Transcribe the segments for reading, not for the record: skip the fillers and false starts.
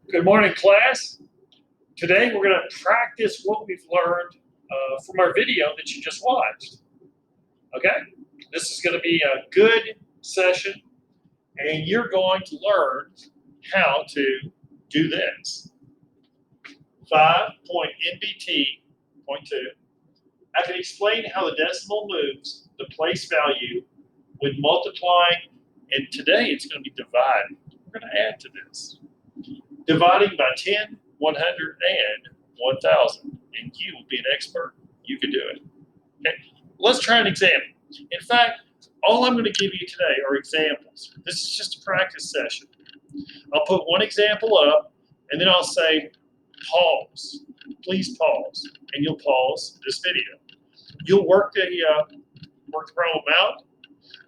Good morning, class. Today we're going to practice what we've learned from our video that you just watched. Okay? This is going to be a good session, and you're going to learn how to do this. 5.NBT.2. I can explain how the decimal moves the place value when multiplying, and today it's going to be dividing. We're going to add to this. Dividing by 10, 100, and 1,000. And you will be an expert. You can do it. Okay, let's try an example. In fact, all I'm going to give you today are examples. This is just a practice session. I'll put one example up, and then I'll say, pause. Please pause. And you'll pause this video. You'll work the problem out,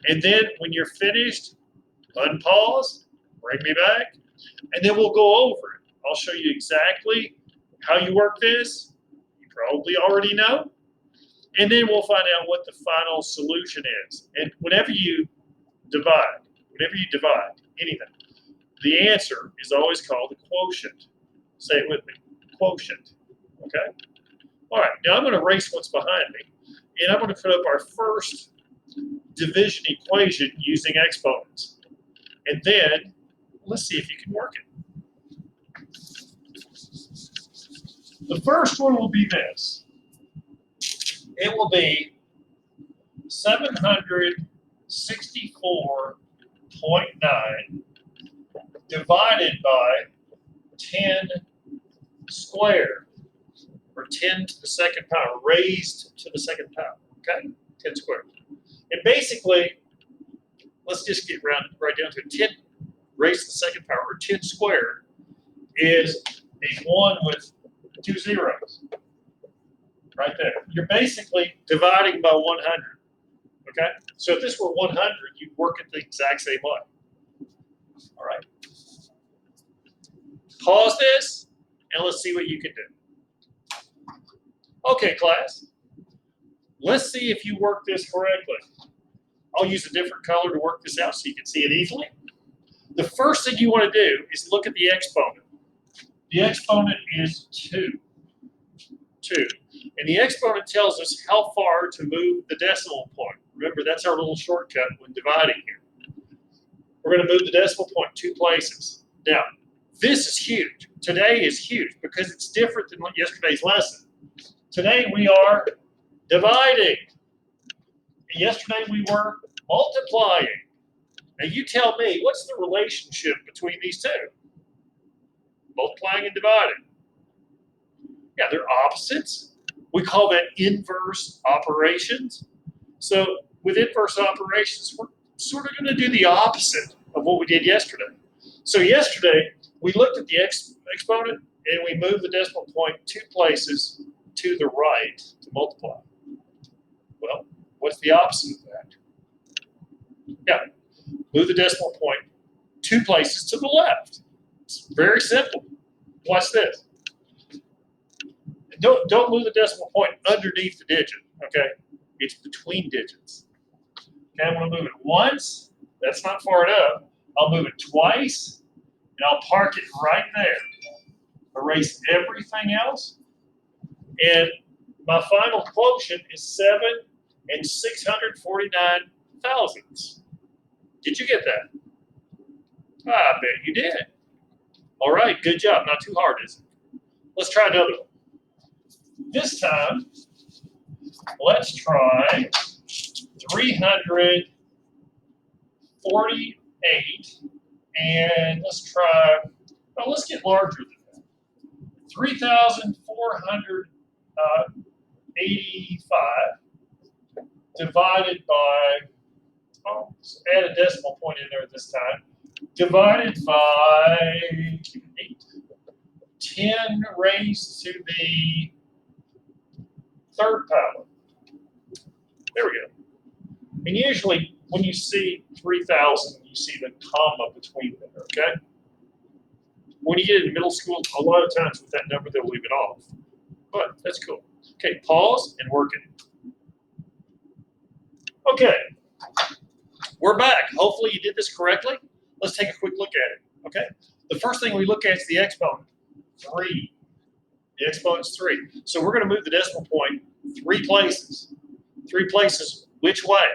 and then when you're finished, unpause, bring me back, and then we'll go over it. I'll show you exactly how you work this. You probably already know. And then we'll find out what the final solution is. And whenever you divide anything, the answer is always called a quotient. Say it with me, quotient, okay? All right, now I'm gonna erase what's behind me, and I'm gonna put up our first division equation using exponents. And then, let's see if you can work it. The first one will be this. It will be 764.9 divided by 10 squared, or 10 to the second power, raised to the second power, okay? 10 squared. And basically, let's just get right down to 10 raised to the second power, or 10 squared, is a 1 with 2 zeros, right there. You're basically dividing by 100, okay? So if this were 100, you'd work it the exact same way. All right. Pause this, and let's see what you can do. Okay, class. Let's see if you work this correctly. I'll use a different color to work this out so you can see it easily. The first thing you want to do is look at the exponent. The exponent is 2. And the exponent tells us how far to move the decimal point. Remember, that's our little shortcut when dividing here. We're going to move the decimal point 2 places. Now, this is huge. Today is huge because it's different than yesterday's lesson. Today we are dividing. And yesterday we were multiplying. Now you tell me, what's the relationship between these two? Multiplying and dividing. Yeah, they're opposites. We call that inverse operations. So with inverse operations, we're sort of going to do the opposite of what we did yesterday. So yesterday, we looked at the exponent and we moved the decimal point 2 places to the right to multiply. Well, what's the opposite of that? Yeah, move the decimal point 2 places to the left. It's very simple. Watch this. Don't move the decimal point underneath the digit, okay? It's between digits. Okay, I'm going to move it once. That's not far enough. I'll move it twice, and I'll park it right there. Erase everything else. And my final quotient is 7 and 649 thousandths. Did you get that? I bet you did. All right, good job. Not too hard, is it? Let's try another one. This time, let's try 348, and let's try, well, let's get larger than that. 3,485 divided by, oh, let's add a decimal point in there this time, divided by 8. 10 raised to the third power. There we go. And usually when you see 3,000, you see the comma between them, okay? When you get in middle school, a lot of times with that number, they'll leave it off. But that's cool. Okay, pause and work it. Okay, we're back. Hopefully you did this correctly. Let's take a quick look at it, okay? The first thing we look at is the exponent, 3. The exponent's 3. So we're going to move the decimal point 3 places. 3 places which way?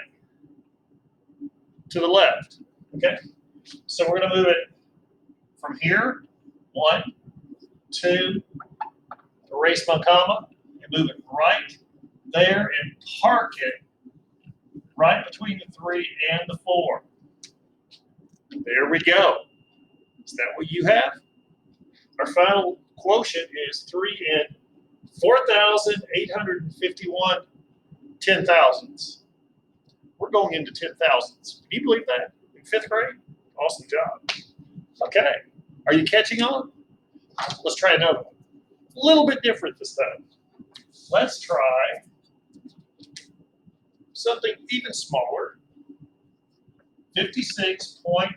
To the left. Okay? So we're going to move it from here, 1, 2, erase my comma, and move it right there and park it right between the 3 and the 4. There we go. Is that what you have? Our final quotient is 3 and 4,851 10,000s. We're going into 10,000s. Can you believe that? In 5th grade? Awesome job. Okay. Are you catching on? Let's try another one. A little bit different this time. Let's try something even smaller. 56.8.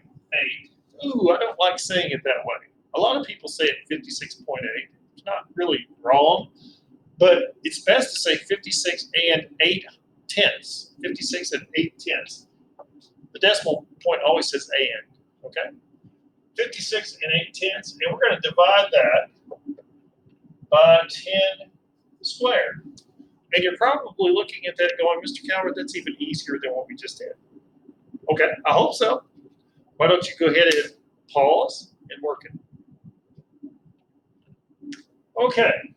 Ooh, I don't like saying it that way. A lot of people say it 56.8. It's not really wrong, but it's best to say 56 and 8 tenths. 56 and 8 tenths. The decimal point always says and, okay? 56 and 8 tenths, and we're going to divide that by 10 squared. And you're probably looking at that going, Mr. Calvert, that's even easier than what we just did. Okay, I hope so. Why don't you go ahead and pause and work it. Okay.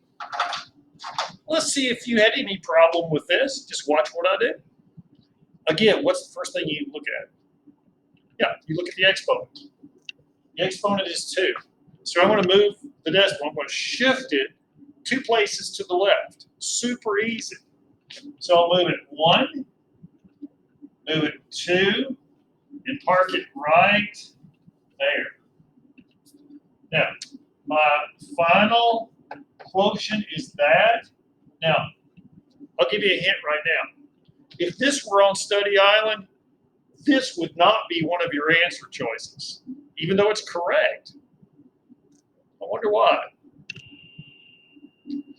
Let's see if you had any problem with this. Just watch what I do. Again, what's the first thing you look at? Yeah, you look at the exponent. The exponent is 2. So I'm going to move the decimal. I'm going to shift it 2 places to the left. Super easy. So I'll move it 1, move it 2, and park it right there. Now, my final quotient is that. Now, I'll give you a hint right now. If this were on Study Island, this would not be one of your answer choices, even though it's correct. I wonder why.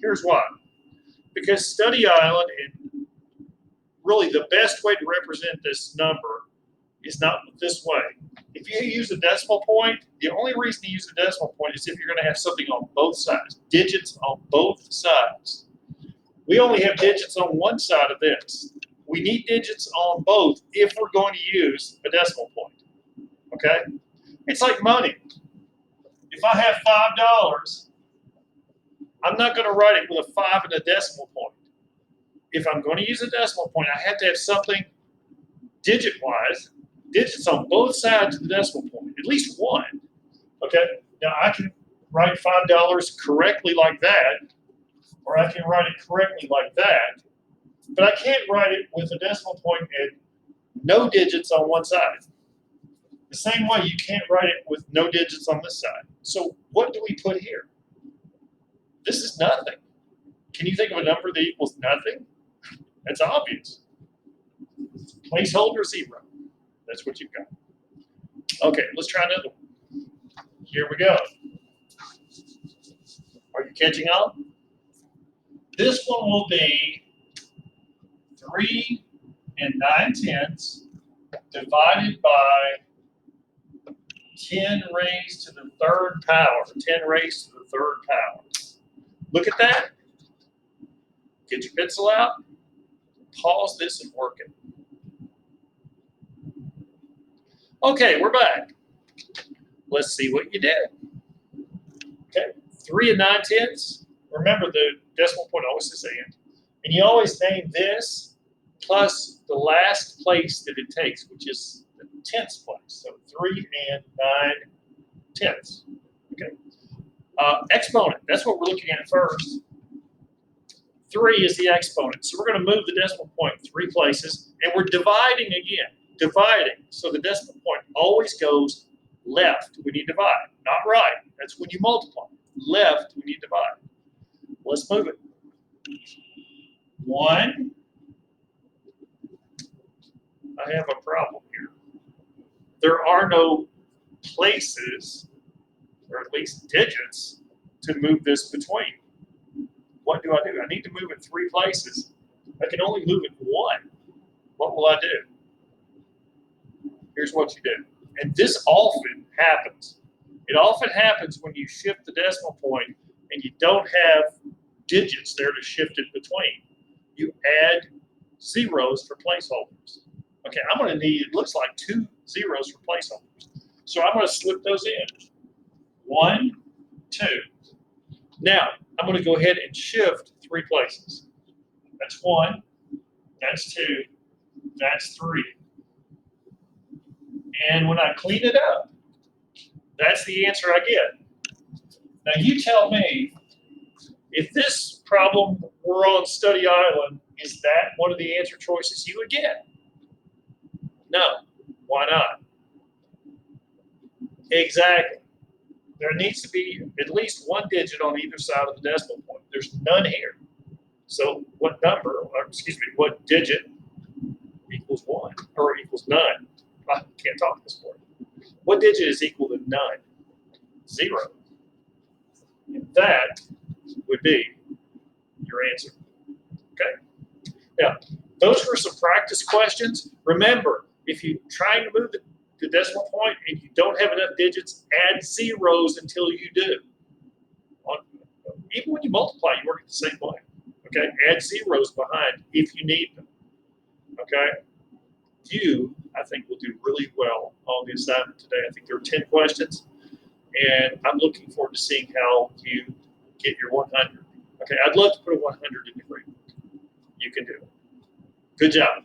Here's why. Because Study Island, and really the best way to represent this number is not this way. If you use a decimal point, the only reason to use a decimal point is if you're going to have something on both sides, digits on both sides. We only have digits on one side of this. We need digits on both if we're going to use a decimal point, okay? It's like money. If I have $5, I'm not going to write it with a 5 and a decimal point. If I'm going to use a decimal point, I have to have something digit-wise, digits on both sides of the decimal point, at least one, okay? Now, I can write $5 correctly like that, or I can write it correctly like that, but I can't write it with a decimal point and no digits on one side. The same way you can't write it with no digits on this side. So what do we put here? This is nothing. Can you think of a number that equals nothing? That's obvious. Placeholder 0. That's what you've got. Okay, let's try another one. Here we go. Are you catching on? This one will be 3 and 9 tenths divided by 10 raised to the 3rd power. 10 raised to the 3rd power. Look at that. Get your pencil out. Pause this and work it. Okay, we're back. Let's see what you did. Okay, 3 and 9 tenths. Remember, the decimal point always says and you always name this plus the last place that it takes, which is the tenths place. So 3 and 9 tenths. Okay. Exponent, that's what we're looking at first. 3 is the exponent. So we're going to move the decimal point 3 places, and we're dividing again. Dividing. So the decimal point always goes left when you divide, not right. That's when you multiply. Left when you divide. Let's move it. 1. I have a problem here. There are no places, or at least digits, to move this between. What do? I need to move it 3 places. I can only move it 1. What will I do? Here's what you do. And this often happens. It often happens when you shift the decimal point and you don't have digits there to shift it between. You add zeros for placeholders. Okay, I'm going to need, it looks like 2 zeros for placeholders. So I'm going to slip those in. 1, 2. Now, I'm going to go ahead and shift 3 places. That's 1, that's 2, that's 3. And when I clean it up, that's the answer I get. Now you tell me, if this problem were on Study Island, is that one of the answer choices you would get? No. Why not? Exactly. There needs to be at least 1 digit on either side of the decimal point. There's none here. So what number, or excuse me, what digit equals 1 or equals none? I can't talk this morning. What digit is equal to none? 0. And that would be your answer. Okay? Now, those were some practice questions. Remember, if you're trying to move the decimal point and you don't have enough digits, add zeros until you do. Even when you multiply, you work it the same way. Okay? Add zeros behind if you need them. Okay? You, I think, will do really well on the assignment today. I think there are 10 questions, and I'm looking forward to seeing how you get your 100. Okay, I'd love to put a 100 in the grade. You can do it. Good job.